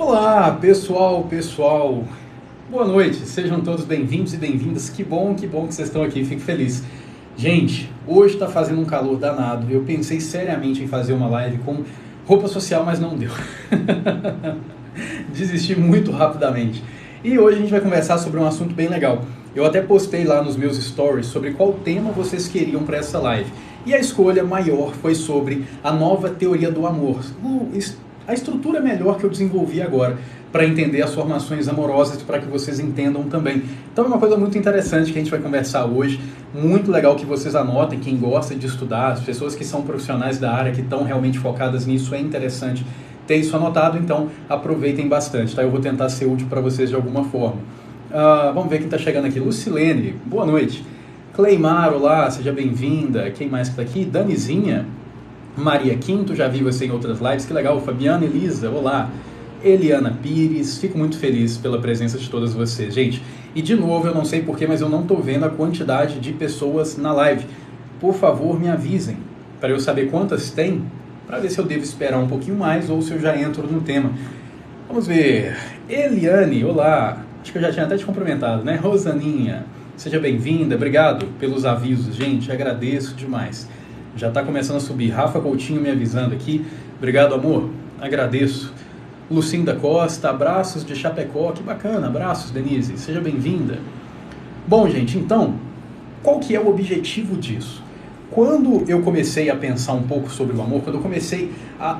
Olá, pessoal, boa noite, sejam todos bem-vindos e bem-vindas, que bom que vocês estão aqui, fico feliz. Gente, hoje está fazendo um calor danado, eu pensei seriamente em fazer uma live com roupa social, mas não deu. Desisti muito rapidamente. E hoje a gente vai conversar sobre um assunto bem legal. Eu até postei lá nos meus stories sobre qual tema vocês queriam para essa live. E a escolha maior foi sobre a nova teoria do amor. A estrutura melhor que eu desenvolvi agora para entender as formações amorosas e para que vocês entendam também. Então é uma coisa muito interessante que a gente vai conversar hoje, muito legal que vocês anotem, quem gosta de estudar, as pessoas que são profissionais da área, que estão realmente focadas nisso, é interessante ter isso anotado, então aproveitem bastante, tá? Eu vou tentar ser útil para vocês de alguma forma. Vamos ver quem está chegando aqui. Lucilene, boa noite. Cleimar, olá, seja bem-vinda. Quem mais que está aqui? Danizinha. Maria Quinto, já vi você em outras lives, que legal. Fabiana Elisa, olá. Eliana Pires, fico muito feliz pela presença de todas vocês. Gente, e de novo, eu não sei porquê, mas eu não estou vendo a quantidade de pessoas na live. Por favor, me avisem, para eu saber quantas tem, para ver se eu devo esperar um pouquinho mais ou se eu já entro no tema. Vamos ver. Eliane, olá. Acho que eu já tinha até te cumprimentado, né? Rosaninha, seja bem-vinda. Obrigado pelos avisos, gente. Agradeço demais. Já está começando a subir. Rafa Coutinho me avisando aqui. Obrigado, amor. Agradeço. Lucinda Costa, abraços de Chapecó. Que bacana. Abraços, Denise. Seja bem-vinda. Bom, gente, então, qual que é o objetivo disso? Quando eu comecei a pensar um pouco sobre o amor,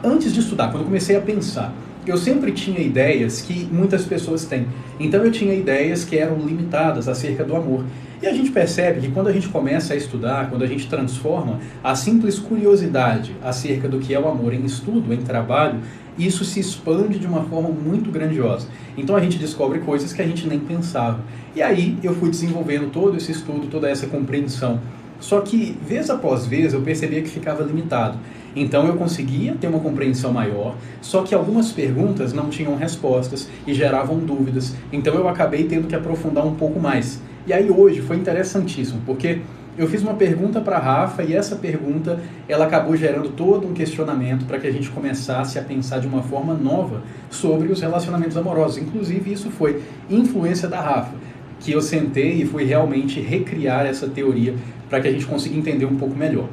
antes de estudar, quando eu comecei a pensar, eu sempre tinha ideias que muitas pessoas têm. Então eu tinha ideias que eram limitadas acerca do amor. E a gente percebe que quando a gente começa a estudar, quando a gente transforma a simples curiosidade acerca do que é o amor em estudo, em trabalho, isso se expande de uma forma muito grandiosa. Então a gente descobre coisas que a gente nem pensava. E aí eu fui desenvolvendo todo esse estudo, toda essa compreensão. Só que, vez após vez, eu percebia que ficava limitado. Então eu conseguia ter uma compreensão maior, só que algumas perguntas não tinham respostas e geravam dúvidas. Então eu acabei tendo que aprofundar um pouco mais. E aí hoje foi interessantíssimo, porque eu fiz uma pergunta para a Rafa e essa pergunta ela acabou gerando todo um questionamento para que a gente começasse a pensar de uma forma nova sobre os relacionamentos amorosos. Inclusive isso foi influência da Rafa, que eu sentei e fui realmente recriar essa teoria para que a gente consiga entender um pouco melhor.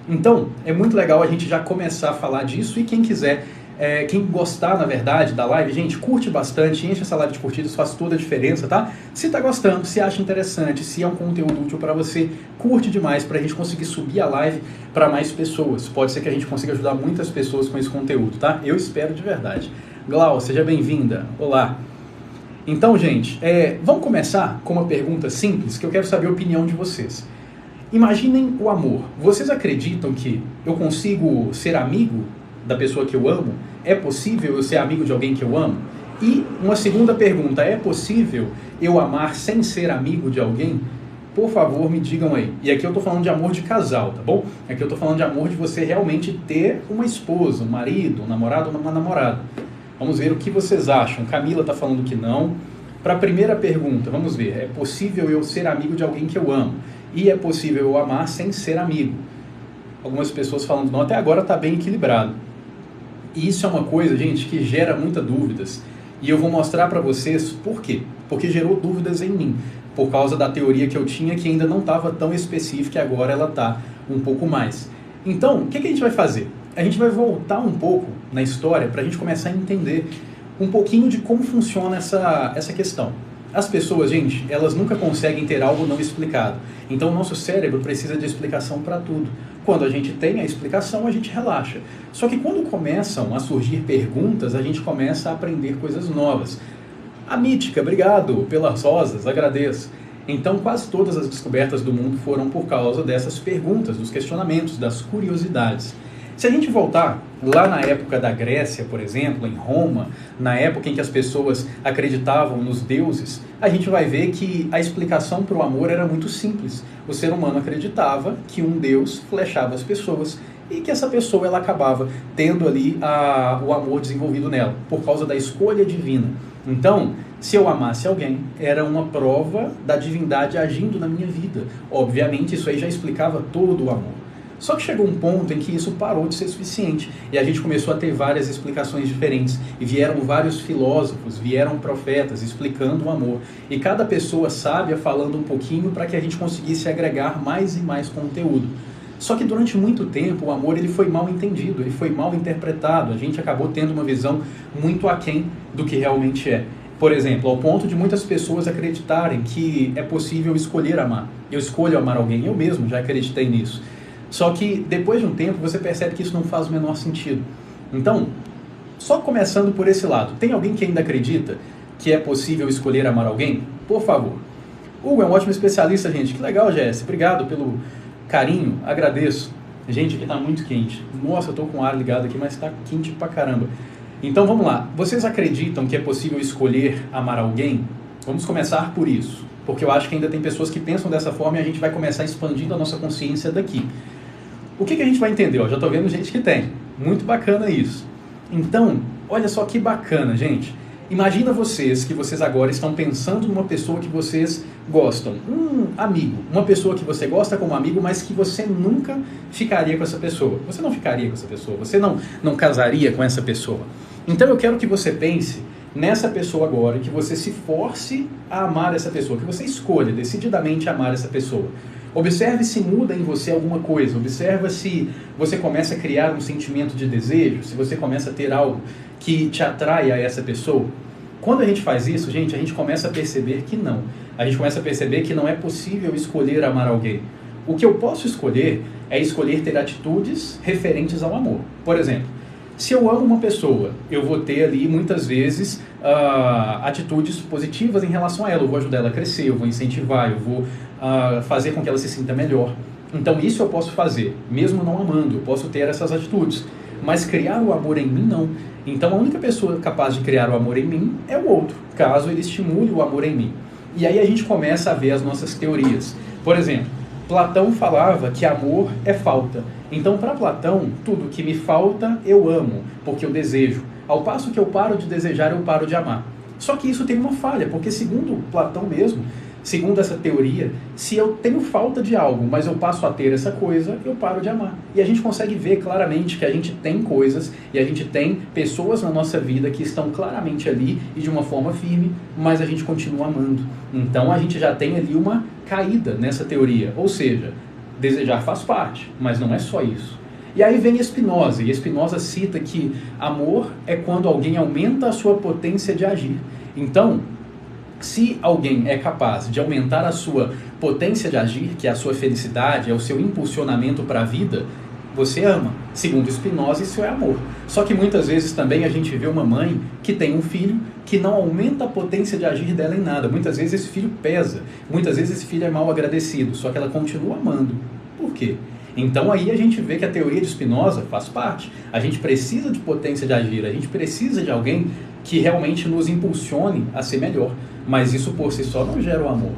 Então, é muito legal a gente já começar a falar disso e quem quiser, quem gostar, na verdade, da live, gente, curte bastante, enche essa live de curtidas, faz toda a diferença, tá? Se tá gostando, se acha interessante, se é um conteúdo útil para você, curte demais para a gente conseguir subir a live para mais pessoas. Pode ser que a gente consiga ajudar muitas pessoas com esse conteúdo, tá? Eu espero de verdade. Glau, seja bem-vinda. Olá. Então, gente, vamos começar com uma pergunta simples que eu quero saber a opinião de vocês. Imaginem o amor. Vocês acreditam que eu consigo ser amigo da pessoa que eu amo? É possível eu ser amigo de alguém que eu amo? E uma segunda pergunta, é possível eu amar sem ser amigo de alguém? Por favor, me digam aí. E aqui eu tô falando de amor de casal, tá bom? Aqui eu tô falando de amor de você realmente ter uma esposa, um marido, um namorado ou uma namorada. Vamos ver o que vocês acham. Camila tá falando que não. Para a primeira pergunta, vamos ver. É possível eu ser amigo de alguém que eu amo? E é possível eu amar sem ser amigo? Algumas pessoas falando não, até agora está bem equilibrado. E isso é uma coisa, gente, que gera muitas dúvidas. E eu vou mostrar para vocês por quê. Porque gerou dúvidas em mim. Por causa da teoria que eu tinha, que ainda não estava tão específica e agora ela está um pouco mais. Então, o que a gente vai fazer? A gente vai voltar um pouco na história para a gente começar a entender um pouquinho de como funciona essa questão. As pessoas, gente, elas nunca conseguem ter algo não explicado. Então o nosso cérebro precisa de explicação para tudo. Quando a gente tem a explicação, a gente relaxa. Só que quando começam a surgir perguntas, a gente começa a aprender coisas novas. A Mítica, obrigado pelas rosas, agradeço. Então quase todas as descobertas do mundo foram por causa dessas perguntas, dos questionamentos, das curiosidades. Se a gente voltar lá na época da Grécia, por exemplo, em Roma, na época em que as pessoas acreditavam nos deuses, a gente vai ver que a explicação para o amor era muito simples. O ser humano acreditava que um deus flechava as pessoas e que essa pessoa ela acabava tendo ali o amor desenvolvido nela, por causa da escolha divina. Então, se eu amasse alguém, era uma prova da divindade agindo na minha vida. Obviamente, isso aí já explicava todo o amor. Só que chegou um ponto em que isso parou de ser suficiente e a gente começou a ter várias explicações diferentes e vieram vários filósofos, vieram profetas explicando o amor e cada pessoa sábia falando um pouquinho para que a gente conseguisse agregar mais e mais conteúdo. Só que durante muito tempo o amor ele foi mal entendido, ele foi mal interpretado, a gente acabou tendo uma visão muito aquém do que realmente é. Por exemplo, ao ponto de muitas pessoas acreditarem que é possível escolher amar. Eu escolho amar alguém, eu mesmo já acreditei nisso. Só que depois de um tempo você percebe que isso não faz o menor sentido. Então, só começando por esse lado, tem alguém que ainda acredita que é possível escolher amar alguém? Por favor. Hugo é um ótimo especialista, gente. Que legal, Jess. Obrigado pelo carinho, agradeço. Gente, aqui tá muito quente. Nossa, eu tô com o ar ligado aqui, mas tá quente pra caramba. Então vamos lá. Vocês acreditam que é possível escolher amar alguém? Vamos começar por isso. Porque eu acho que ainda tem pessoas que pensam dessa forma e a gente vai começar expandindo a nossa consciência daqui. O que a gente vai entender? Já estou vendo gente que tem. Muito bacana isso. Então, olha só que bacana, gente. Imagina vocês que vocês agora estão pensando numa pessoa que vocês gostam. Um amigo. Uma pessoa que você gosta como amigo, mas que você nunca ficaria com essa pessoa. Você não ficaria com essa pessoa. Você não casaria com essa pessoa. Então eu quero que você pense nessa pessoa agora, que você se force a amar essa pessoa, que você escolha decididamente amar essa pessoa. Observe se muda em você alguma coisa, observa se você começa a criar um sentimento de desejo, se você começa a ter algo que te atrai a essa pessoa. Quando a gente faz isso, gente, a gente começa a perceber que não. A gente começa a perceber que não é possível escolher amar alguém. O que eu posso escolher é escolher ter atitudes referentes ao amor. Por exemplo, se eu amo uma pessoa, eu vou ter ali muitas vezes atitudes positivas em relação a ela. Eu vou ajudar ela a crescer, eu vou incentivar, eu vou fazer com que ela se sinta melhor. Então isso eu posso fazer, mesmo não amando, eu posso ter essas atitudes. Mas criar o amor em mim, não. Então a única pessoa capaz de criar o amor em mim é o outro, caso ele estimule o amor em mim. E aí a gente começa a ver as nossas teorias. Por exemplo, Platão falava que amor é falta. Então, para Platão, tudo que me falta, eu amo, porque eu desejo. Ao passo que eu paro de desejar, eu paro de amar. Só que isso tem uma falha, porque segundo Platão mesmo, segundo essa teoria, se eu tenho falta de algo, mas eu passo a ter essa coisa, eu paro de amar. E a gente consegue ver claramente que a gente tem coisas e a gente tem pessoas na nossa vida que estão claramente ali e de uma forma firme, mas a gente continua amando. Então a gente já tem ali uma caída nessa teoria. Ou seja, desejar faz parte, mas não é só isso. E aí vem Spinoza, e Spinoza cita que amor é quando alguém aumenta a sua potência de agir. Então, se alguém é capaz de aumentar a sua potência de agir, que é a sua felicidade, é o seu impulsionamento para a vida, você ama. Segundo Spinoza, isso é amor. Só que muitas vezes também a gente vê uma mãe que tem um filho que não aumenta a potência de agir dela em nada. Muitas vezes esse filho pesa. Muitas vezes esse filho é mal agradecido. Só que ela continua amando. Por quê? Então aí a gente vê que a teoria de Spinoza faz parte. A gente precisa de potência de agir. A gente precisa de alguém que realmente nos impulsione a ser melhor. Mas isso por si só não gera o amor.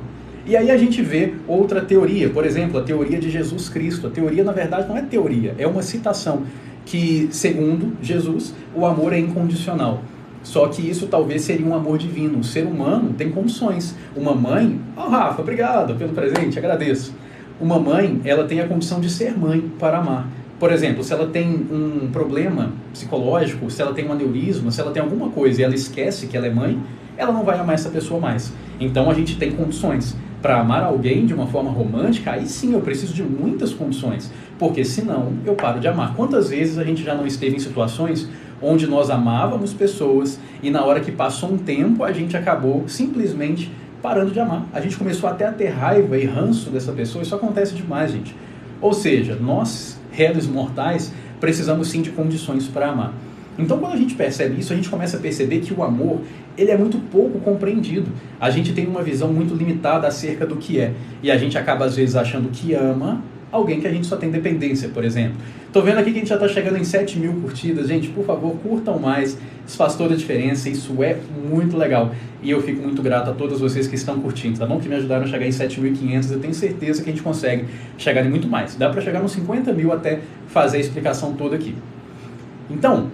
E aí a gente vê outra teoria, por exemplo, a teoria de Jesus Cristo. A teoria, na verdade, não é teoria, é uma citação que, segundo Jesus, o amor é incondicional. Só que isso talvez seria um amor divino. O ser humano tem condições. Uma mãe... Rafa, obrigado pelo presente, agradeço. Uma mãe, ela tem a condição de ser mãe para amar. Por exemplo, se ela tem um problema psicológico, se ela tem um aneurisma, se ela tem alguma coisa e ela esquece que ela é mãe, ela não vai amar essa pessoa mais. Então a gente tem condições. Para amar alguém de uma forma romântica, aí sim eu preciso de muitas condições, porque senão eu paro de amar. Quantas vezes a gente já não esteve em situações onde nós amávamos pessoas e na hora que passou um tempo a gente acabou simplesmente parando de amar. A gente começou até a ter raiva e ranço dessa pessoa, isso acontece demais, gente. Ou seja, nós, réis mortais, precisamos sim de condições para amar. Então, quando a gente percebe isso, a gente começa a perceber que o amor, ele é muito pouco compreendido. A gente tem uma visão muito limitada acerca do que é. E a gente acaba, às vezes, achando que ama alguém que a gente só tem dependência, por exemplo. Tô vendo aqui que a gente já está chegando em 7.000 curtidas. Gente, por favor, curtam mais. Isso faz toda a diferença. Isso é muito legal. E eu fico muito grato a todos vocês que estão curtindo, tá bom? Que me ajudaram a chegar em 7.500. Eu tenho certeza que a gente consegue chegar em muito mais. Dá para chegar nos 50.000 até fazer a explicação toda aqui. Então...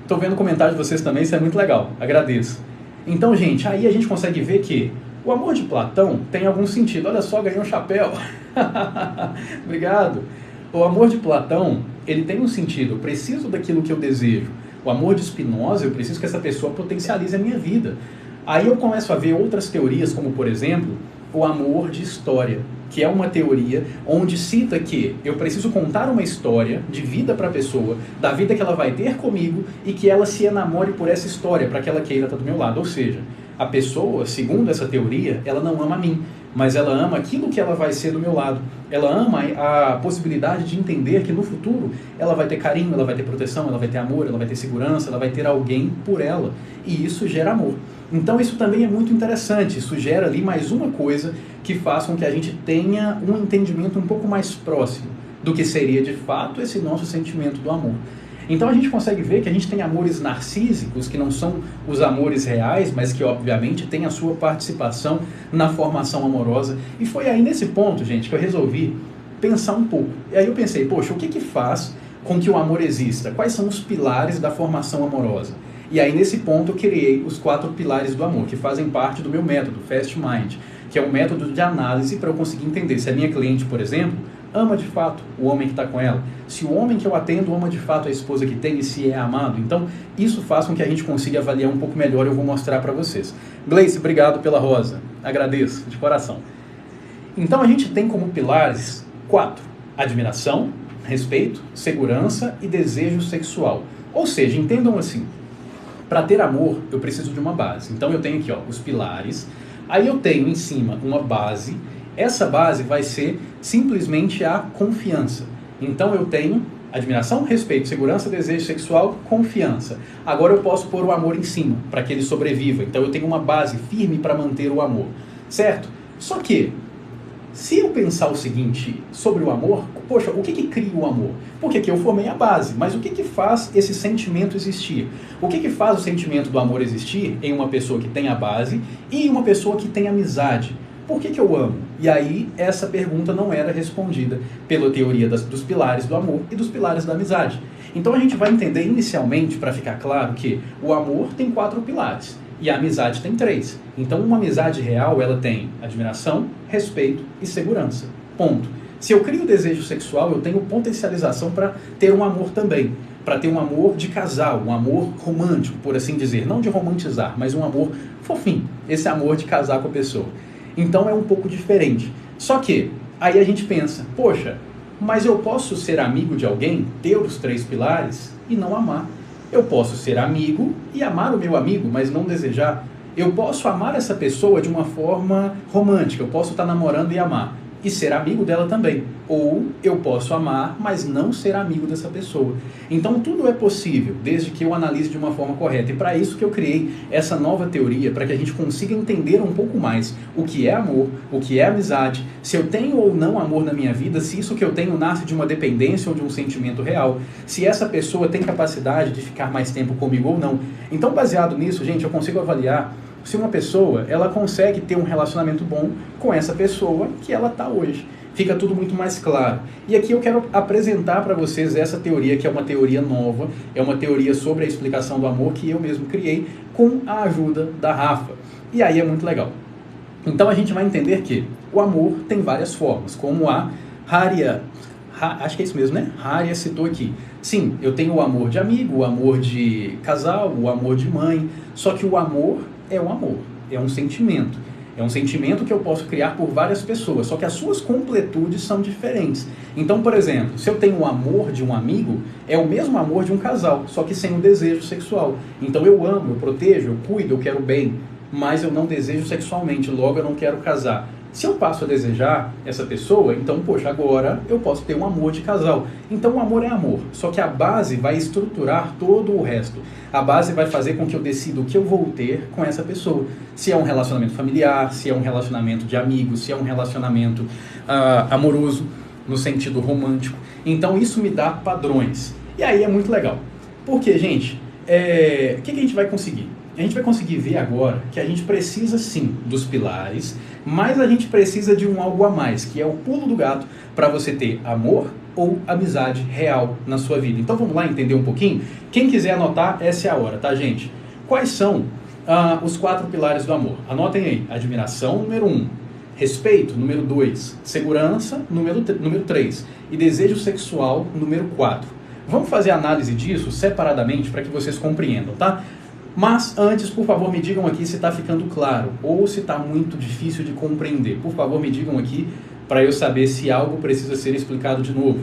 estou vendo comentários de vocês também, isso é muito legal, agradeço. Então, gente, aí a gente consegue ver que o amor de Platão tem algum sentido. Olha só, ganhei um chapéu. Obrigado. O amor de Platão, ele tem um sentido, eu preciso daquilo que eu desejo. O amor de Spinoza, eu preciso que essa pessoa potencialize a minha vida. Aí eu começo a ver outras teorias, como por exemplo, o amor de história, que é uma teoria onde cita que eu preciso contar uma história de vida para a pessoa, da vida que ela vai ter comigo e que ela se enamore por essa história, para que ela queira estar do meu lado. Ou seja, a pessoa, segundo essa teoria, ela não ama a mim, mas ela ama aquilo que ela vai ser do meu lado. Ela ama a possibilidade de entender que no futuro ela vai ter carinho, ela vai ter proteção, ela vai ter amor, ela vai ter segurança, ela vai ter alguém por ela. E isso gera amor. Então isso também é muito interessante, isso gera ali mais uma coisa que faz com que a gente tenha um entendimento um pouco mais próximo do que seria de fato esse nosso sentimento do amor. Então a gente consegue ver que a gente tem amores narcísicos, que não são os amores reais, mas que obviamente têm a sua participação na formação amorosa. E foi aí nesse ponto, gente, que eu resolvi pensar um pouco. E aí eu pensei, poxa, o que que faz com que o amor exista? Quais são os pilares da formação amorosa? E aí nesse ponto eu criei os 4 pilares do amor, que fazem parte do meu método, Fast Mind, que é um método de análise para eu conseguir entender se a minha cliente, por exemplo, ama de fato o homem que está com ela, se o homem que eu atendo ama de fato a esposa que tem e se é amado. Então isso faz com que a gente consiga avaliar um pouco melhor, eu vou mostrar para vocês. Gleice, obrigado pela rosa, agradeço de coração. Então a gente tem como pilares 4, admiração, respeito, segurança e desejo sexual. Ou seja, entendam assim, para ter amor, eu preciso de uma base. Então eu tenho aqui os pilares, aí eu tenho em cima uma base, essa base vai ser simplesmente a confiança. Então eu tenho admiração, respeito, segurança, desejo sexual, confiança. Agora eu posso pôr o amor em cima, para que ele sobreviva. Então eu tenho uma base firme para manter o amor, certo? Só que, se eu pensar o seguinte sobre o amor, poxa, o que que cria o amor? Porque aqui eu formei a base, mas o que que faz esse sentimento existir? O que que faz o sentimento do amor existir em uma pessoa que tem a base e em uma pessoa que tem amizade? Por que que eu amo? E aí essa pergunta não era respondida pela teoria dos pilares do amor e dos pilares da amizade. Então a gente vai entender inicialmente, para ficar claro, que o amor tem 4 pilares. E a amizade tem 3. Então uma amizade real, ela tem admiração, respeito e segurança. Ponto. Se eu crio desejo sexual, eu tenho potencialização para ter um amor também. Para ter um amor de casal, um amor romântico, por assim dizer. Não de romantizar, mas um amor fofinho. Esse amor de casar com a pessoa. Então é um pouco diferente. Só que, aí a gente pensa, poxa, mas eu posso ser amigo de alguém, ter os 3 pilares e não amar. Eu posso ser amigo e amar o meu amigo, mas não desejar. Eu posso amar essa pessoa de uma forma romântica. Eu posso estar namorando e amar. E ser amigo dela também. Ou eu posso amar, mas não ser amigo dessa pessoa. Então tudo é possível, desde que eu analise de uma forma correta. E para isso que eu criei essa nova teoria, para que a gente consiga entender um pouco mais o que é amor, o que é amizade, se eu tenho ou não amor na minha vida, se isso que eu tenho nasce de uma dependência ou de um sentimento real, se essa pessoa tem capacidade de ficar mais tempo comigo ou não. Então, baseado nisso, gente, eu consigo avaliar se uma pessoa, ela consegue ter um relacionamento bom com essa pessoa que ela está hoje. Fica tudo muito mais claro. E aqui eu quero apresentar para vocês essa teoria, que é uma teoria nova, é uma teoria sobre a explicação do amor que eu mesmo criei com a ajuda da Rafa. E aí é muito legal. Então a gente vai entender que o amor tem várias formas, como a Haria, acho que é isso mesmo, né? Haria citou aqui. Sim, eu tenho o amor de amigo, o amor de casal, o amor de mãe, só que o amor é um amor, é um sentimento. É um sentimento que eu posso criar por várias pessoas, só que as suas completudes são diferentes. Então, por exemplo, se eu tenho o amor de um amigo, é o mesmo amor de um casal, só que sem o desejo sexual. Então eu amo, eu protejo, eu cuido, eu quero bem, mas eu não desejo sexualmente, logo eu não quero casar. Se eu passo a desejar essa pessoa, então, poxa, agora eu posso ter um amor de casal. Então o amor é amor, só que a base vai estruturar todo o resto. A base vai fazer com que eu decida o que eu vou ter com essa pessoa. Se é um relacionamento familiar, se é um relacionamento de amigos, se é um relacionamento amoroso, no sentido romântico. Então isso me dá padrões. E aí é muito legal. Porque, gente, o que a gente vai conseguir? A gente vai conseguir ver agora que a gente precisa sim dos pilares, mas a gente precisa de um algo a mais, que é o pulo do gato para você ter amor ou amizade real na sua vida. Então vamos lá entender um pouquinho? Quem quiser anotar, essa é a hora, tá, gente? Quais são os 4 pilares do amor? Anotem aí. Admiração, número 1. Respeito, número 2. Segurança, número 3. E desejo sexual, número 4. Vamos fazer análise disso separadamente para que vocês compreendam, tá? Mas antes, por favor, me digam aqui se está ficando claro ou se está muito difícil de compreender. Por favor, me digam aqui para eu saber se algo precisa ser explicado de novo.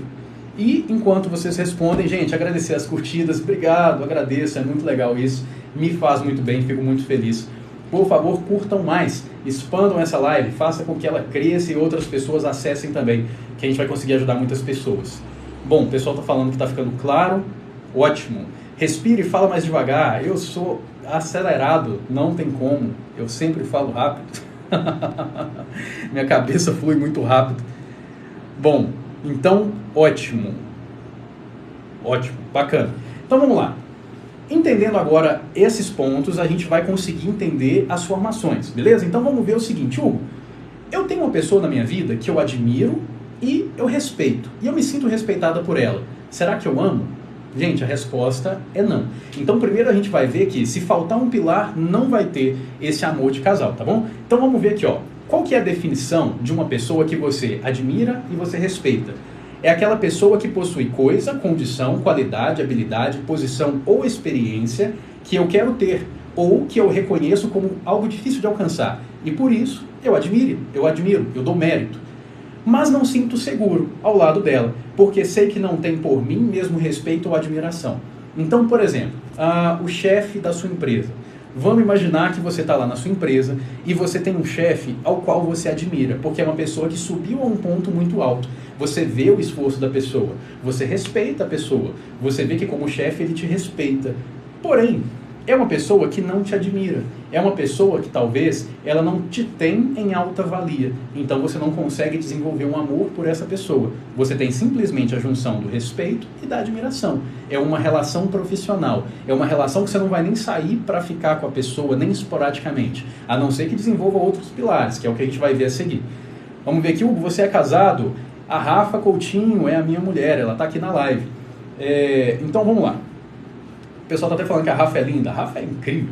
E enquanto vocês respondem, gente, agradecer as curtidas, obrigado, agradeço, é muito legal isso, me faz muito bem, fico muito feliz. Por favor, curtam mais, expandam essa live, faça com que ela cresça e outras pessoas acessem também, que a gente vai conseguir ajudar muitas pessoas. Bom, o pessoal está falando que está ficando claro, ótimo. Respire e fala mais devagar, eu sou acelerado, não tem como, eu sempre falo rápido. Minha cabeça flui muito rápido. Bom, então, ótimo. Ótimo, bacana. Então vamos lá. Entendendo agora esses pontos, a gente vai conseguir entender as formações, beleza? Então vamos ver o seguinte, Hugo. Eu tenho uma pessoa na minha vida que eu admiro e eu respeito. E eu me sinto respeitada por ela. Será que eu amo? Gente, a resposta é não. Então primeiro a gente vai ver que se faltar um pilar, não vai ter esse amor de casal, tá bom? Então vamos ver aqui, ó. Qual que é a definição de uma pessoa que você admira e você respeita? É aquela pessoa que possui coisa, condição, qualidade, habilidade, posição ou experiência que eu quero ter ou que eu reconheço como algo difícil de alcançar. E por isso eu admiro, eu dou mérito. Mas não sinto seguro ao lado dela, porque sei que não tem por mim mesmo respeito ou admiração. Então, por exemplo, o chefe da sua empresa. Vamos imaginar que você está lá na sua empresa e você tem um chefe ao qual você admira, porque é uma pessoa que subiu a um ponto muito alto. Você vê o esforço da pessoa, você respeita a pessoa, você vê que como chefe ele te respeita. Porém, é uma pessoa que não te admira, é uma pessoa que talvez ela não te tem em alta valia, então você não consegue desenvolver um amor por essa pessoa. Você tem simplesmente a junção do respeito e da admiração. É uma relação profissional, é uma relação que você não vai nem sair para ficar com a pessoa, nem esporadicamente, a não ser que desenvolva outros pilares, que é o que a gente vai ver a seguir. Vamos ver aqui, Hugo, você é casado? A Rafa Coutinho é a minha mulher, ela está aqui na live. Então vamos lá. O pessoal está até falando que a Rafa é linda. A Rafa é incrível.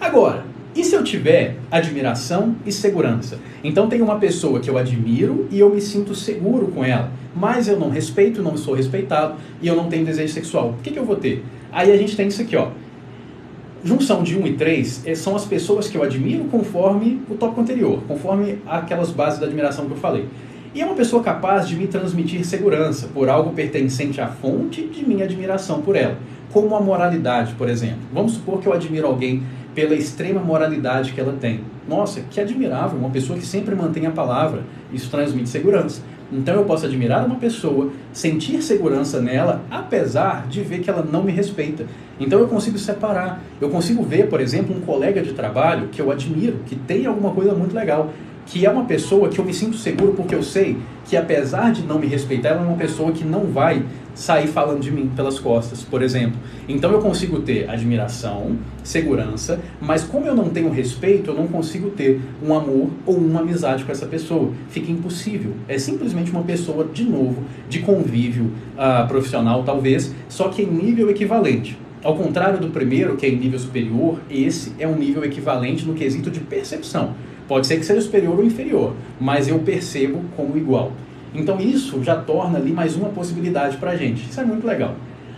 Agora, e se eu tiver admiração e segurança? Então tem uma pessoa que eu admiro e eu me sinto seguro com ela, mas eu não respeito, não sou respeitado e eu não tenho desejo sexual. O que eu vou ter? Aí a gente tem isso aqui, ó. Junção de 1 e 3 são as pessoas que eu admiro conforme o tópico anterior, conforme aquelas bases da admiração que eu falei. E é uma pessoa capaz de me transmitir segurança por algo pertencente à fonte de minha admiração por ela, como a moralidade, por exemplo. Vamos supor que eu admiro alguém pela extrema moralidade que ela tem. Nossa, que admirável, uma pessoa que sempre mantém a palavra, isso transmite segurança. Então eu posso admirar uma pessoa, sentir segurança nela, apesar de ver que ela não me respeita. Então eu consigo separar, eu consigo ver, por exemplo, um colega de trabalho que eu admiro, que tem alguma coisa muito legal, que é uma pessoa que eu me sinto seguro porque eu sei que apesar de não me respeitar, ela é uma pessoa que não vai sair falando de mim pelas costas, por exemplo. Então eu consigo ter admiração, segurança, mas como eu não tenho respeito, eu não consigo ter um amor ou uma amizade com essa pessoa. Fica impossível. É simplesmente uma pessoa, de novo, de convívio profissional talvez, só que em nível equivalente. Ao contrário do primeiro, que é em nível superior, esse é um nível equivalente no quesito de percepção. Pode ser que seja superior ou inferior, mas eu percebo como igual. Então isso já torna ali mais uma possibilidade para a gente. Isso é muito legal.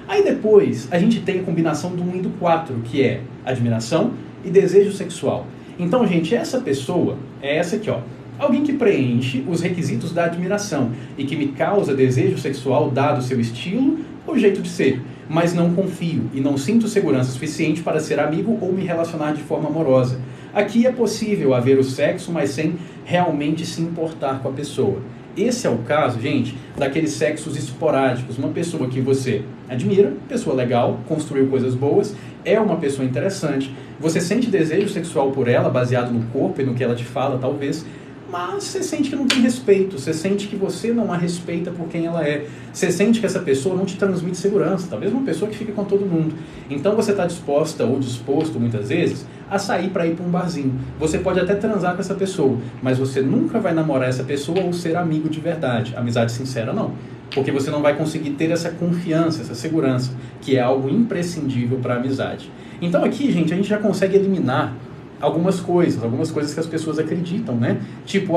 Aí depois a gente tem a combinação do 1 e do 4, que é admiração e desejo sexual. Então, gente, essa pessoa é essa aqui, ó. Alguém que preenche os requisitos da admiração e que me causa desejo sexual dado o seu estilo ou jeito de ser, mas não confio e não sinto segurança suficiente para ser amigo ou me relacionar de forma amorosa. Aqui é possível haver o sexo, mas sem realmente se importar com a pessoa. Esse é o caso, gente, daqueles sexos esporádicos. Uma pessoa que você admira, pessoa legal, construiu coisas boas, é uma pessoa interessante, você sente desejo sexual por ela, baseado no corpo e no que ela te fala, talvez, mas você sente que não tem respeito, você sente que você não a respeita por quem ela é, você sente que essa pessoa não te transmite segurança, talvez uma pessoa que fica com todo mundo. Então você está disposta ou disposto, muitas vezes, a sair para ir para um barzinho. Você pode até transar com essa pessoa, mas você nunca vai namorar essa pessoa ou ser amigo de verdade. Amizade sincera, não. Porque você não vai conseguir ter essa confiança, essa segurança, que é algo imprescindível para a amizade. Então aqui, gente, a gente já consegue eliminar algumas coisas que as pessoas acreditam, né? Tipo,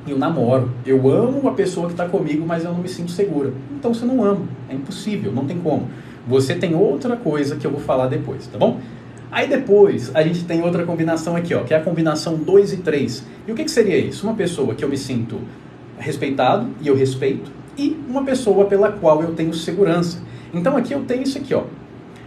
eu namoro, eu amo a pessoa que está comigo, mas eu não me sinto segura. Então você não ama, é impossível, não tem como. Você tem outra coisa que eu vou falar depois, tá bom? Aí depois a gente tem outra combinação aqui, ó, que é a combinação 2 e 3. E o que seria isso? Uma pessoa que eu me sinto respeitado e eu respeito, e uma pessoa pela qual eu tenho segurança. Então aqui eu tenho isso aqui, ó.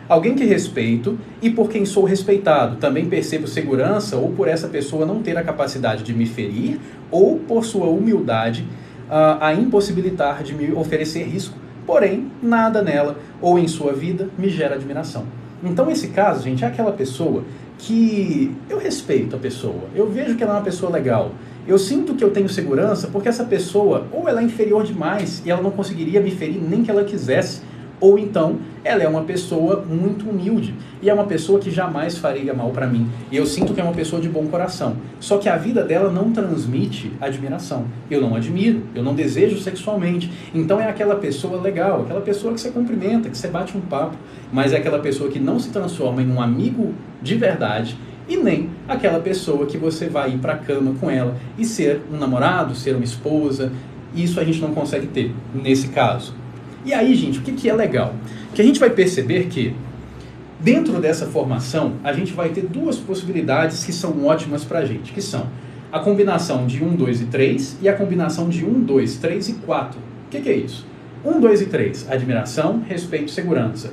Alguém que respeito e por quem sou respeitado. Também percebo segurança ou por essa pessoa não ter a capacidade de me ferir ou por sua humildade a impossibilitar de me oferecer risco. Porém, nada nela ou em sua vida me gera admiração. Então esse caso, gente, é aquela pessoa que eu respeito a pessoa. Eu vejo que ela é uma pessoa legal. Eu sinto que eu tenho segurança porque essa pessoa ou ela é inferior demais e ela não conseguiria me ferir nem que ela quisesse, ou então ela é uma pessoa muito humilde e é uma pessoa que jamais faria mal para mim. E eu sinto que é uma pessoa de bom coração. Só que a vida dela não transmite admiração. Eu não admiro, eu não desejo sexualmente. Então é aquela pessoa legal, aquela pessoa que você cumprimenta, que você bate um papo, mas é aquela pessoa que não se transforma em um amigo de verdade e nem aquela pessoa que você vai ir para a cama com ela e ser um namorado, ser uma esposa. Isso a gente não consegue ter nesse caso. E aí, gente, o que é legal? Que a gente vai perceber que, dentro dessa formação, a gente vai ter duas possibilidades que são ótimas pra gente, que são a combinação de 1, 2 e 3 e a combinação de 1, 2, 3 e 4. O que é isso? 1, 2 e 3, admiração, respeito e segurança.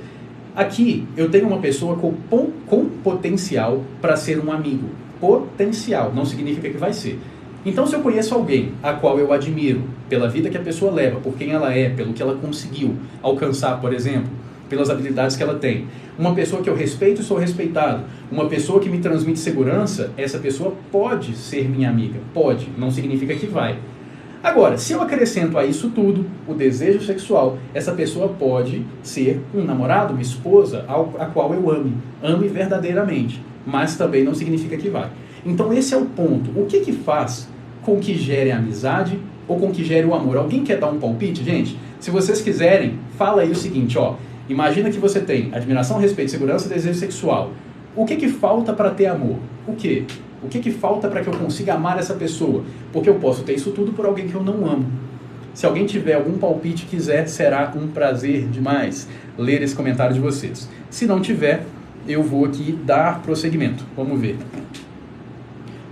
Aqui, eu tenho uma pessoa com potencial para ser um amigo. Potencial, não significa que vai ser. Então, se eu conheço alguém a qual eu admiro pela vida que a pessoa leva, por quem ela é, pelo que ela conseguiu alcançar, por exemplo, pelas habilidades que ela tem, uma pessoa que eu respeito e sou respeitado, uma pessoa que me transmite segurança, essa pessoa pode ser minha amiga. Pode, não significa que vai. Agora, se eu acrescento a isso tudo o desejo sexual, essa pessoa pode ser um namorado, uma esposa, a qual eu ame verdadeiramente, mas também não significa que vai. Então esse é o ponto. O que faz com que gere a amizade ou com que gere o amor? Alguém quer dar um palpite, gente? Se vocês quiserem, fala aí o seguinte, ó. Imagina que você tem admiração, respeito, segurança e desejo sexual. O que falta para ter amor? O quê? O que falta para que eu consiga amar essa pessoa? Porque eu posso ter isso tudo por alguém que eu não amo. Se alguém tiver algum palpite quiser, será um prazer demais ler esse comentário de vocês. Se não tiver, eu vou aqui dar prosseguimento. Vamos ver.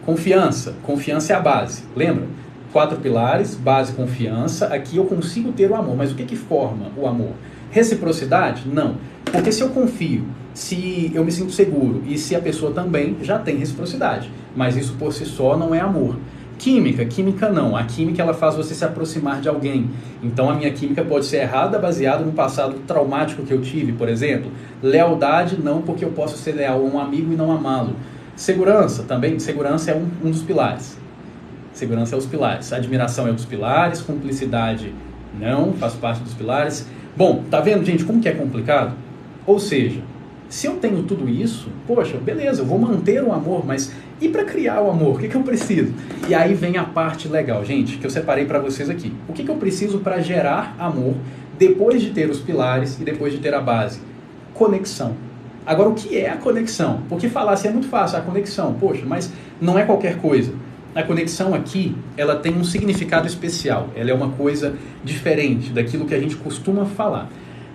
Confiança. Confiança é a base. Lembra? 4 pilares, base, confiança. Aqui eu consigo ter o amor. Mas o que forma o amor? Reciprocidade? Não. Porque se eu confio, se eu me sinto seguro e se a pessoa também, já tem reciprocidade. Mas isso por si só não é amor. Química? Química não. A química ela faz você se aproximar de alguém. Então a minha química pode ser errada baseada no passado traumático que eu tive, por exemplo. Lealdade não, porque eu posso ser leal a um amigo e não amá-lo. Segurança também. Segurança é um dos pilares. Segurança é os pilares. Admiração é um dos pilares. Cumplicidade não, faz parte dos pilares. Bom, tá vendo, gente, como que é complicado? Ou seja, se eu tenho tudo isso, poxa, beleza, eu vou manter o amor, mas e para criar o amor? O que eu preciso? E aí vem a parte legal, gente, que eu separei para vocês aqui. O que eu preciso para gerar amor depois de ter os pilares e depois de ter a base? Conexão. Agora, o que é a conexão? Porque falar assim é muito fácil, a conexão, poxa, mas não é qualquer coisa. A conexão aqui, ela tem um significado especial, ela é uma coisa diferente daquilo que a gente costuma falar.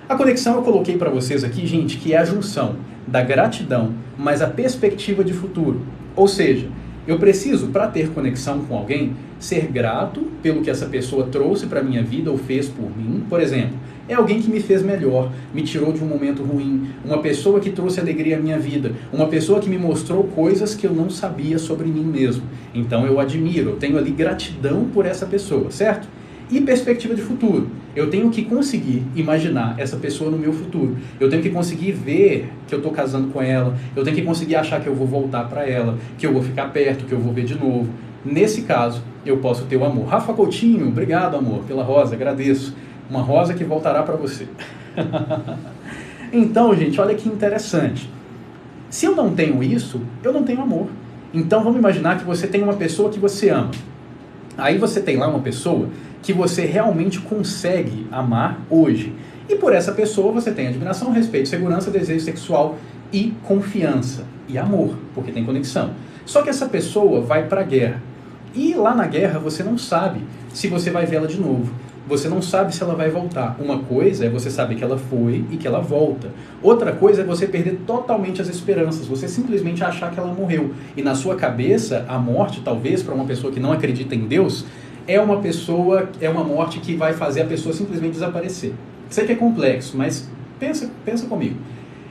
A conexão eu coloquei para vocês aqui, gente, que é a junção da gratidão, mas a perspectiva de futuro. Ou seja, eu preciso, para ter conexão com alguém, ser grato pelo que essa pessoa trouxe para a minha vida ou fez por mim. Por exemplo, é alguém que me fez melhor, me tirou de um momento ruim, uma pessoa que trouxe alegria à minha vida, uma pessoa que me mostrou coisas que eu não sabia sobre mim mesmo. Então eu admiro, eu tenho ali gratidão por essa pessoa, certo? E perspectiva de futuro. Eu tenho que conseguir imaginar essa pessoa no meu futuro. Eu tenho que conseguir ver que eu estou casando com ela. Eu tenho que conseguir achar que eu vou voltar para ela, que eu vou ficar perto, que eu vou ver de novo. Nesse caso, eu posso ter o amor. Rafa Coutinho, obrigado, amor, pela rosa, agradeço. Uma rosa que voltará para você. Então, gente, olha que interessante. Se eu não tenho isso, eu não tenho amor. Então, vamos imaginar que você tem uma pessoa que você ama. Aí você tem lá uma pessoa que você realmente consegue amar hoje. E por essa pessoa você tem admiração, respeito, segurança, desejo sexual e confiança e amor, porque tem conexão. Só que essa pessoa vai para a guerra. E lá na guerra você não sabe se você vai vê-la de novo. Você não sabe se ela vai voltar. Uma coisa é você saber que ela foi e que ela volta. Outra coisa é você perder totalmente as esperanças. Você simplesmente achar que ela morreu. E na sua cabeça, a morte, talvez, para uma pessoa que não acredita em Deus, é uma morte que vai fazer a pessoa simplesmente desaparecer. Sei que é complexo, mas pensa comigo.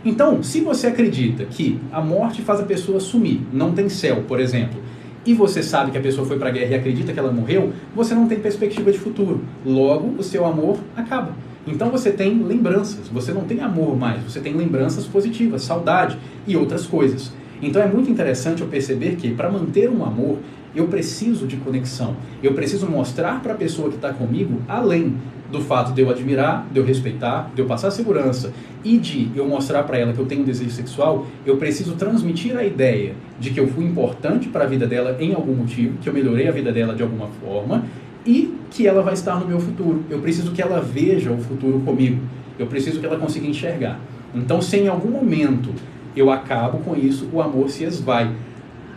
Então, se você acredita que a morte faz a pessoa sumir, não tem céu, por exemplo, e você sabe que a pessoa foi para a guerra e acredita que ela morreu, você não tem perspectiva de futuro. Logo, o seu amor acaba. Então você tem lembranças, você não tem amor mais, você tem lembranças positivas, saudade e outras coisas. Então é muito interessante eu perceber que para manter um amor, eu preciso de conexão. Eu preciso mostrar para a pessoa que está comigo, além do fato de eu admirar, de eu respeitar, de eu passar segurança e de eu mostrar para ela que eu tenho um desejo sexual, eu preciso transmitir a ideia de que eu fui importante para a vida dela em algum motivo, que eu melhorei a vida dela de alguma forma e que ela vai estar no meu futuro. Eu preciso que ela veja o futuro comigo. Eu preciso que ela consiga enxergar. Então, se em algum momento eu acabo com isso, o amor se esvai.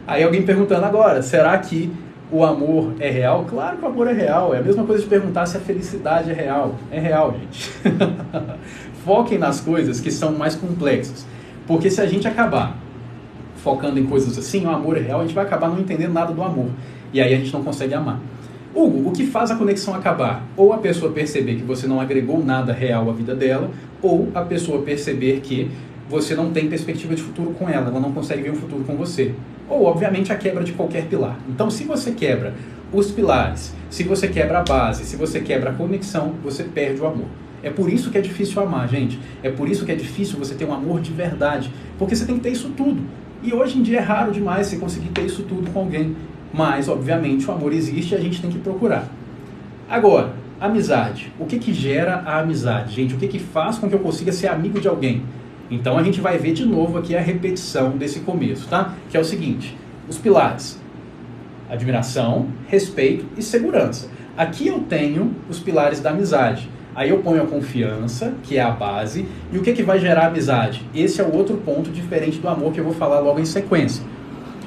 Aí alguém perguntando agora, será que o amor é real? Claro que o amor é real. É a mesma coisa de perguntar se a felicidade é real. É real, gente. Foquem nas coisas que são mais complexas. Porque se a gente acabar focando em coisas assim, o amor é real, a gente vai acabar não entendendo nada do amor. E aí a gente não consegue amar. Hugo, o que faz a conexão acabar? Ou a pessoa perceber que você não agregou nada real à vida dela, ou a pessoa perceber que você não tem perspectiva de futuro com ela não consegue ver um futuro com você. Ou, obviamente, a quebra de qualquer pilar. Então, se você quebra os pilares, se você quebra a base, se você quebra a conexão, você perde o amor. É por isso que é difícil amar, gente. É por isso que é difícil você ter um amor de verdade. Porque você tem que ter isso tudo. E hoje em dia é raro demais você conseguir ter isso tudo com alguém. Mas, obviamente, o amor existe e a gente tem que procurar. Agora, amizade. O que gera a amizade, gente? O que faz com que eu consiga ser amigo de alguém? Então a gente vai ver de novo aqui a repetição desse começo, tá? Que é o seguinte, os pilares: admiração, respeito e segurança. Aqui eu tenho os pilares da amizade. Aí eu ponho a confiança, que é a base, e o que vai gerar amizade? Esse é o outro ponto diferente do amor que eu vou falar logo em sequência.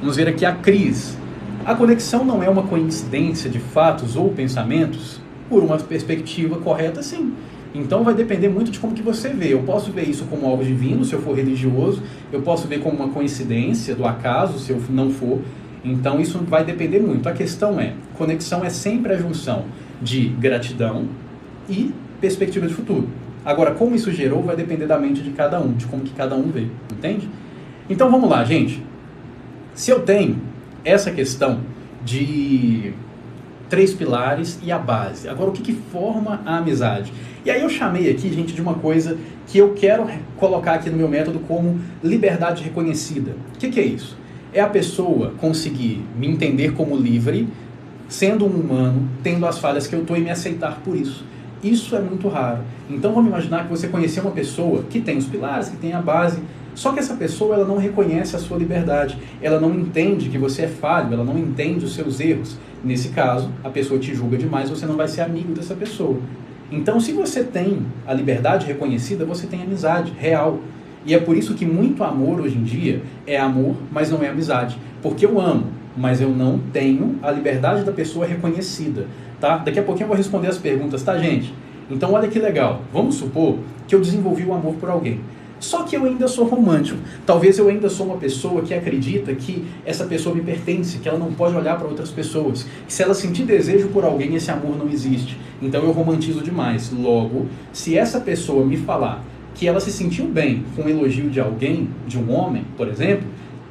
Vamos ver aqui a Cris. A conexão não é uma coincidência de fatos ou pensamentos? Por uma perspectiva correta, sim. Então vai depender muito de como que você vê. Eu posso ver isso como algo divino, se eu for religioso. Eu posso ver como uma coincidência do acaso, se eu não for. Então isso vai depender muito. A questão é, conexão é sempre a junção de gratidão e perspectiva de futuro. Agora, como isso gerou vai depender da mente de cada um, de como que cada um vê. Entende? Então vamos lá, gente. Se eu tenho essa questão de 3 pilares e a base. Agora, o que forma a amizade? E aí eu chamei aqui, gente, de uma coisa que eu quero colocar aqui no meu método como liberdade reconhecida. O que é isso? É a pessoa conseguir me entender como livre, sendo um humano, tendo as falhas que eu estou e me aceitar por isso. Isso é muito raro. Então vamos imaginar que você conheceu uma pessoa que tem os pilares, que tem a base, só que essa pessoa ela não reconhece a sua liberdade, ela não entende que você é falho, ela não entende os seus erros. Nesse caso, a pessoa te julga demais, você não vai ser amigo dessa pessoa. Então, se você tem a liberdade reconhecida, você tem amizade real. E é por isso que muito amor hoje em dia é amor, mas não é amizade. Porque eu amo, mas eu não tenho a liberdade da pessoa reconhecida. Tá? Daqui a pouquinho eu vou responder as perguntas, tá, gente? Então, olha que legal. Vamos supor que eu desenvolvi o amor por alguém. Só que eu ainda sou romântico. Talvez eu ainda sou uma pessoa que acredita que essa pessoa me pertence, que ela não pode olhar para outras pessoas. Que se ela sentir desejo por alguém, esse amor não existe. Então eu romantizo demais. Logo, se essa pessoa me falar que ela se sentiu bem com o elogio de alguém, de um homem, por exemplo,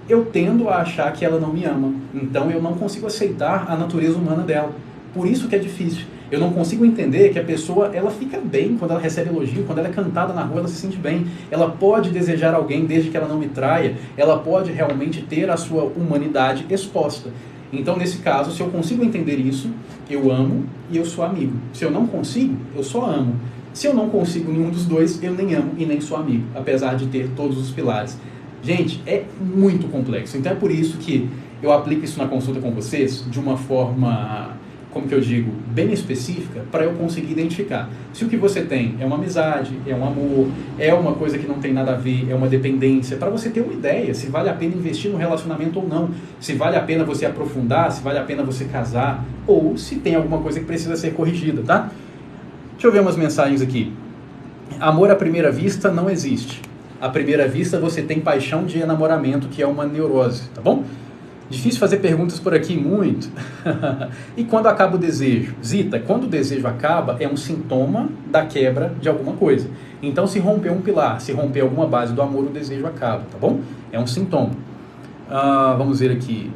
eu tendo a achar que ela não me ama. Então eu não consigo aceitar a natureza humana dela. Por isso que é difícil. Eu não consigo entender que a pessoa, ela fica bem quando ela recebe elogio, quando ela é cantada na rua, ela se sente bem. Ela pode desejar alguém desde que ela não me traia, ela pode realmente ter a sua humanidade exposta. Então, nesse caso, se eu consigo entender isso, eu amo e eu sou amigo. Se eu não consigo, eu só amo. Se eu não consigo nenhum dos dois, eu nem amo e nem sou amigo, apesar de ter todos os pilares. Gente, é muito complexo. Então é por isso que eu aplico isso na consulta com vocês de uma forma como que eu digo, bem específica para eu conseguir identificar se o que você tem é uma amizade, é um amor, é uma coisa que não tem nada a ver, é uma dependência, para você ter uma ideia se vale a pena investir no relacionamento ou não, se vale a pena você aprofundar, se vale a pena você casar, ou se tem alguma coisa que precisa ser corrigida, tá? Deixa eu ver umas mensagens aqui. Amor à primeira vista não existe. À primeira vista você tem paixão de enamoramento, que é uma neurose, tá bom? Difícil fazer perguntas por aqui, muito. E quando acaba o desejo? Zita, quando o desejo acaba, é um sintoma da quebra de alguma coisa. Então, se romper um pilar, se romper alguma base do amor, o desejo acaba, tá bom? É um sintoma. Vamos ver aqui.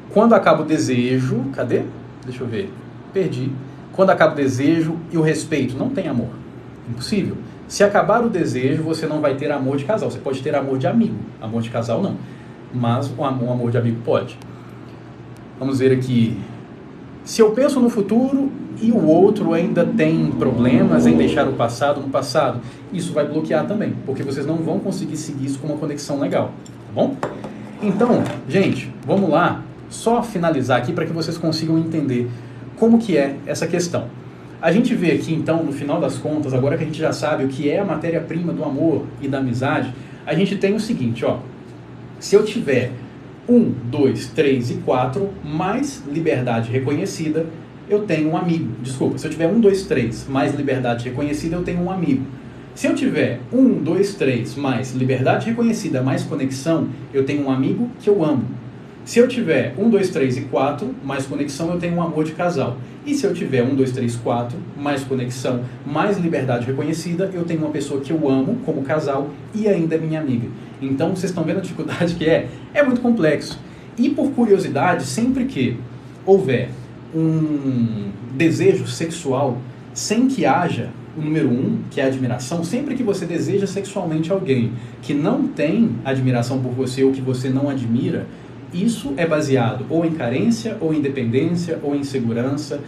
Quando acaba o desejo... Cadê? Deixa eu ver. Perdi. Quando acaba o desejo e o respeito, não tem amor. Impossível. Se acabar o desejo, você não vai ter amor de casal. Você pode ter amor de amigo. Amor de casal, não. Mas um amor de amigo pode. Vamos ver aqui. Se eu penso no futuro e o outro ainda tem problemas em deixar o passado no passado, isso vai bloquear também, porque vocês não vão conseguir seguir isso com uma conexão legal, tá bom? Então, gente, vamos lá, só finalizar aqui para que vocês consigam entender como que é essa questão. A gente vê aqui, então, no final das contas, agora que a gente já sabe o que é a matéria-prima do amor e da amizade, a gente tem o seguinte, ó. Se eu tiver 1, 2, 3 e 4, mais liberdade reconhecida, eu tenho um amigo. Desculpa, se eu tiver 1, 2, 3 mais liberdade reconhecida, eu tenho um amigo. Se eu tiver 1, 2, 3 mais liberdade reconhecida, mais conexão, eu tenho um amigo que eu amo. Se eu tiver 1, 2, 3 e 4 mais conexão, eu tenho um amor de casal. E se eu tiver 1, 2, 3, 4 mais conexão, mais liberdade reconhecida, eu tenho uma pessoa que eu amo como casal e ainda é minha amiga. Então, vocês estão vendo a dificuldade que é? É muito complexo. E por curiosidade, sempre que houver um desejo sexual sem que haja o número 1, que é a admiração, sempre que você deseja sexualmente alguém que não tem admiração por você ou que você não admira, isso é baseado ou em carência, ou em dependência, ou em insegurança,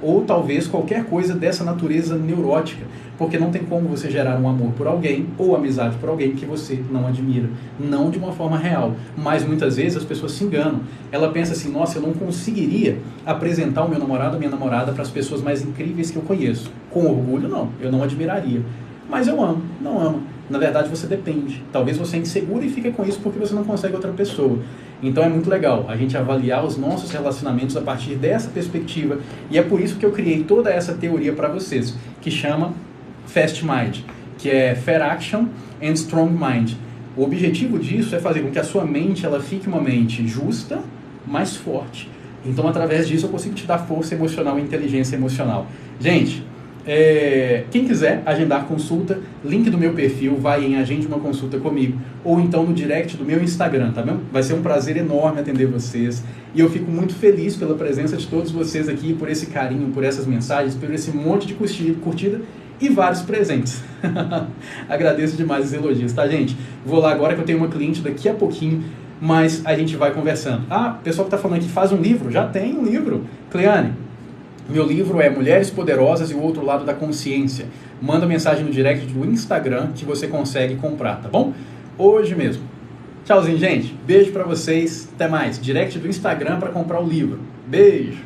ou talvez qualquer coisa dessa natureza neurótica, porque não tem como você gerar um amor por alguém ou amizade por alguém que você não admira, não de uma forma real, mas muitas vezes as pessoas se enganam. Ela pensa assim, nossa, eu não conseguiria apresentar o meu namorado ou minha namorada para as pessoas mais incríveis que eu conheço. Com orgulho, não, eu não admiraria, mas eu amo, não amo. Na verdade, você depende. Talvez você é inseguro e fique com isso porque você não consegue outra pessoa. Então é muito legal a gente avaliar os nossos relacionamentos a partir dessa perspectiva. E é por isso que eu criei toda essa teoria para vocês, que chama Fast Mind, que é Fair Action and Strong Mind. O objetivo disso é fazer com que a sua mente ela fique uma mente justa, mais forte. Então, através disso, eu consigo te dar força emocional e inteligência emocional. Gente... quem quiser agendar consulta, link do meu perfil, vai em Agende uma Consulta comigo, ou então no direct do meu Instagram, tá bom? Vai ser um prazer enorme atender vocês, e eu fico muito feliz pela presença de todos vocês aqui, por esse carinho, por essas mensagens, por esse monte de curtida e vários presentes. Agradeço demais os elogios, tá, gente? Vou lá agora que eu tenho uma cliente daqui a pouquinho, mas a gente vai conversando. Ah, o pessoal que tá falando aqui faz um livro, já tem um livro. Cleane, meu livro é Mulheres Poderosas e o Outro Lado da Consciência. Manda mensagem no direct do Instagram que você consegue comprar, tá bom? Hoje mesmo. Tchauzinho, gente. Beijo pra vocês. Até mais. Direct do Instagram para comprar o livro. Beijo.